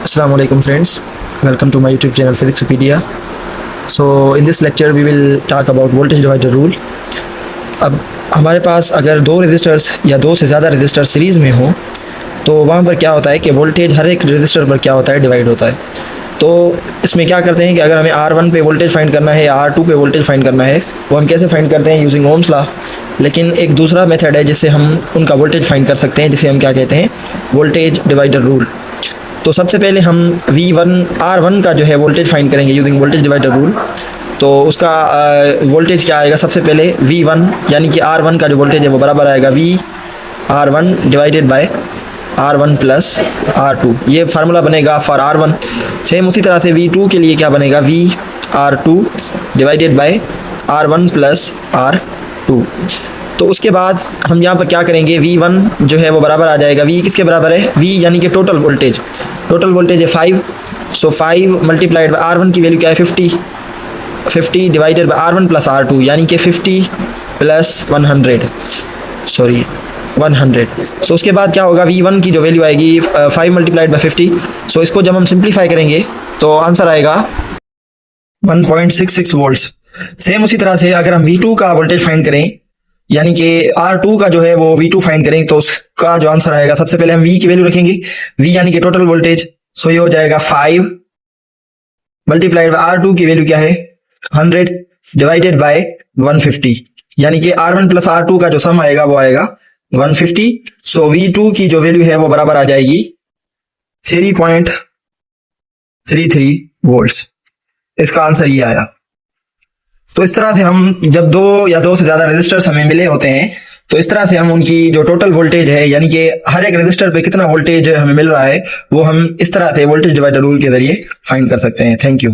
Assalamu alaikum friends, welcome to my YouTube channel Physicspedia. So in this lecture we will talk about voltage divider rule. अब हमारे पास अगर दो resistors या दो से ज़्यादा रेजिस्टर सीरीज़ में हो तो वहाँ पर क्या होता है कि वोल्टेज हर एक रेजिस्टर पर क्या होता है, डिवाइड होता है। तो इसमें क्या करते हैं कि अगर हमें R1 पे वोल्टेज फाइंड करना है या R2 पे वोल्टेज फाइंड करना है, वो हम कैसे फाइंड करते हैं, यूजिंग ओम्स लॉ। लेकिन एक दूसरा मेथड है जिससे हम उनका वोल्टेज फाइंड कर सकते हैं, जिसे हम क्या कहते हैं, वोल्टेज डिवाइडर रूल। तो सबसे पहले हम R1 का जो है वोल्टेज फाइंड करेंगे यूजिंग वोल्टेज डिवाइडर रूल। तो उसका वोल्टेज क्या आएगा, सबसे पहले V1 यानी कि R1 का जो वोल्टेज है वो बराबर आएगा VR1 divided by R1 plus R2। ये फार्मूला बनेगा फॉर R1। सेम उसी तरह से V2 के लिए क्या बनेगा, VR2 divided by R1 plus R2। तो उसके बाद हम यहाँ पर क्या करेंगे, V1 जो है वो बराबर आ जाएगा, V किसके बराबर है, V यानी कि टोटल वोल्टेज है 5। सो 5 मल्टीप्लाइड बाय R1 की वैल्यू क्या है 50 divided by R1 plus R2 यानी कि 50 प्लस 100। सो उसके बाद क्या होगा, V1 की जो वैल्यू आएगी 5 मल्टीप्लाइड बाय 50। सो इसको जब हम सिंप्लीफाई करेंगे तो आंसर आएगा 1.66 वोल्ट्स। सेम उसी तरह से अगर हम V2 का वोल्टेज फाइंड करें यानी कि R2 का जो है वो V2 फाइंड करें तो उसका जो आंसर आएगा, सबसे पहले हम V की वैल्यू रखेंगे, V यानी कि टोटल वोल्टेज। सो ये हो जाएगा 5 मल्टीप्लाइड बाय R2 की वैल्यू क्या है 100 डिवाइडेड बाय 150 यानी कि R1 प्लस R2 का जो सम आएगा वो आएगा 150। सो V2 की जो वैल्यू है वो बराबर आ जाएगी 3.33 वोल्ट्स। इसका आंसर ये आया। तो इस तरह से हम जब दो या दो से ज्यादा रेजिस्टर्स हमें मिले होते हैं तो इस तरह से हम उनकी जो टोटल वोल्टेज है यानी कि हर एक रेजिस्टर पे कितना वोल्टेज हमें मिल रहा है वो हम इस तरह से वोल्टेज डिवाइडर रूल के जरिए फाइंड कर सकते हैं। Thank you.